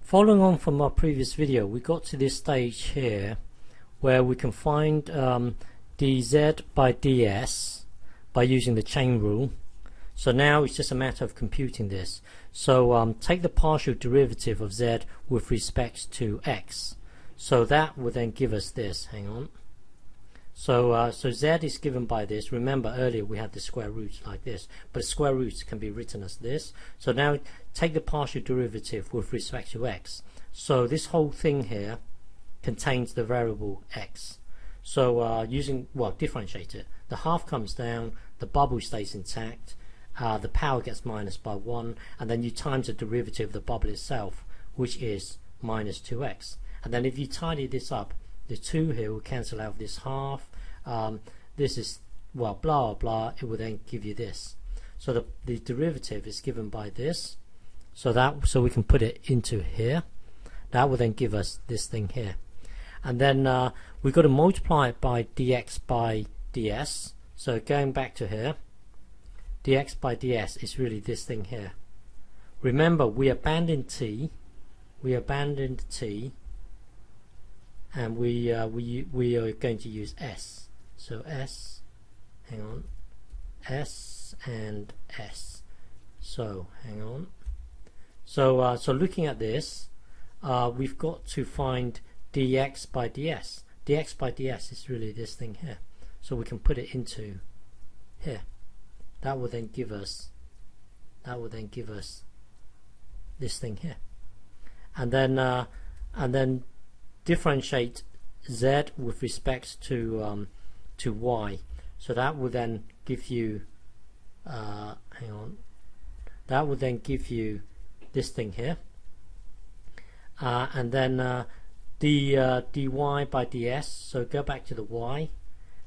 Following on from our previous video, we got to this stage here where we can find dz by ds by using the chain rule. So now it's just a matter of computing this. So take the partial derivative of z with respect to x. So that will then give us this. Hang on. So z is given by this. Remember earlier we had the square roots like this, but square roots can be written as this. So now take the partial derivative with respect to x. So this whole thing here contains the variable x. So differentiate it. The half comes down, the bubble stays intact, the power gets minus by 1, and then you times the derivative of the bubble itself, which is minus 2x. And then if you tidy this up, the 2 here will cancel out this half. This is, well, blah blah, it will then give you this. So the derivative is given by this. So we can put it into here. That will then give us this thing here. And then we've got to multiply it by dx by ds. So going back to here, dx by ds is really this thing here. Remember, we abandoned t. And we are going to use s. So s, hang on, s and s. So hang on. So looking at this, we've got to find dx by ds. Dx by ds is really this thing here. So we can put it into here. That will then give us this thing here. And then differentiate z with respect to y. So that will then give you that will then give you this thing here, and then dy by ds. So go back to the y,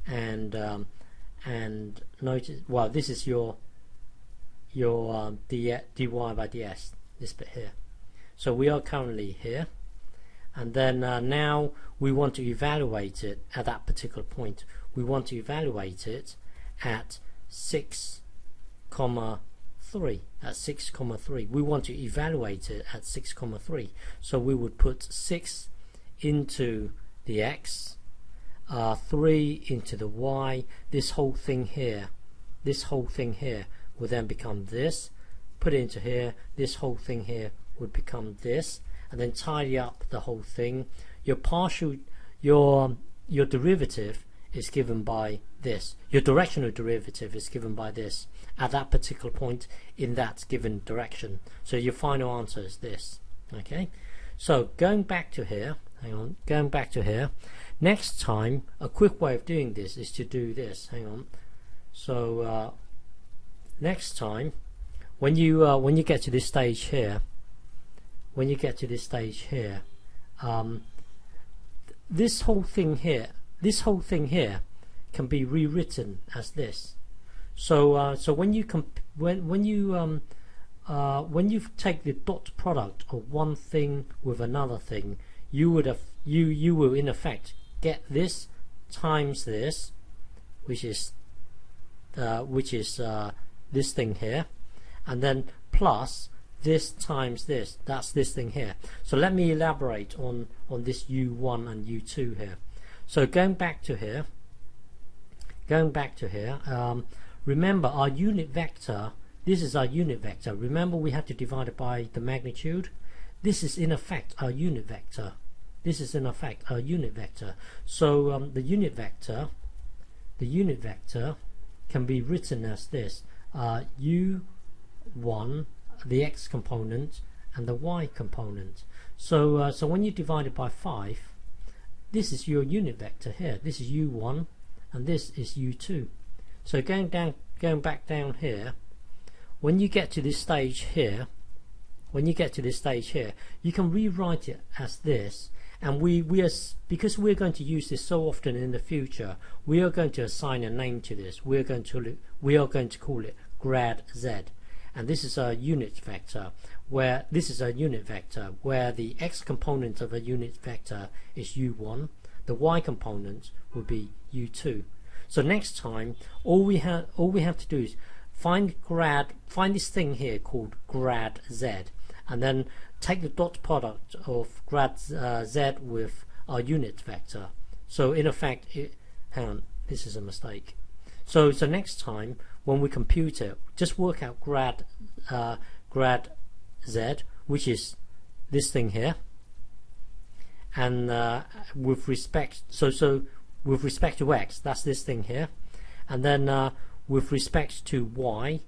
and notice, well, this is your dy by ds, this bit here. So we are currently here. And then now we want to evaluate it at that particular point. We want to evaluate it at 6, 3. At 6, 3. We want to evaluate it at 6, 3. So we would put 6 into the x, 3 into the y. This whole thing here will then become this. Put it into here. This whole thing here would become this. And then tidy up the whole thing. Your derivative is given by this. Your directional derivative is given by this at that particular point in that given direction. So your final answer is this. Okay. So going back to here, hang on. Going back to here. Next time, a quick way of doing this is to do this. Hang on. So next time, when you get to this stage here. When you get to this stage here, this whole thing here can be rewritten as this. So when you take the dot product of one thing with another thing, you will in effect get this times this, which is this thing here, and then plus this times this. That's this thing here. So let me elaborate on this u1 and u2 here. So going back to here, remember our unit vector, this is our unit vector. Remember we had to divide it by the magnitude. This is in effect our unit vector. So the unit vector can be written as this, u1, the x component, and the y component. So when you divide it by 5, this is your unit vector here. This is u1 and this is u2. So going back down here, when you get to this stage here, you can rewrite it as this. And we are, because we're going to use this so often in the future, we are going to assign a name to this. We are going to call it grad z. And this is a unit vector where the x component of a unit vector is u1, the y component will be u2. So next time all we have to do is find this thing here called grad z, and then take the dot product of grad z with our unit vector. So in effect, hang on, this is a mistake. So next time when we compute it, just work out grad z, which is this thing here, and with respect with respect to x, that's this thing here, and then with respect to y,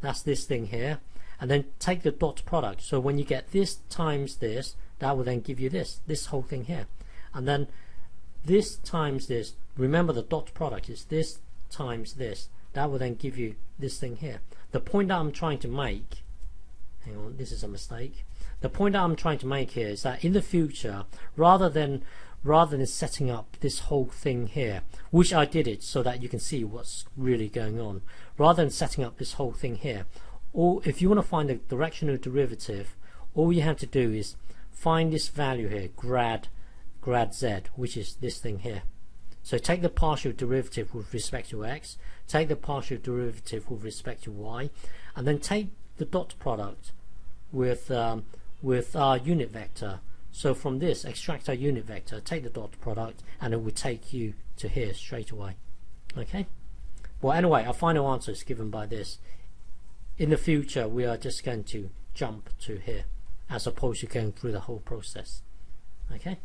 that's this thing here, and then take the dot product. So when you get this times this, that will then give you this whole thing here, and then this times this. Remember, the dot product is this times this. That will then give you this thing here. The point that I'm trying to make, hang on, this is a mistake. The point that I'm trying to make here is that in the future, rather than setting up this whole thing here, which I did it so that you can see what's really going on, rather than setting up this whole thing here, or if you want to find the directional derivative, all you have to do is find this value here, grad z, which is this thing here. So take the partial derivative with respect to x, take the partial derivative with respect to y, and then take the dot product with our unit vector. So from this, extract our unit vector, take the dot product, and it will take you to here straight away. Okay? Well, anyway, our final answer is given by this. In the future, we are just going to jump to here, as opposed to going through the whole process. Okay?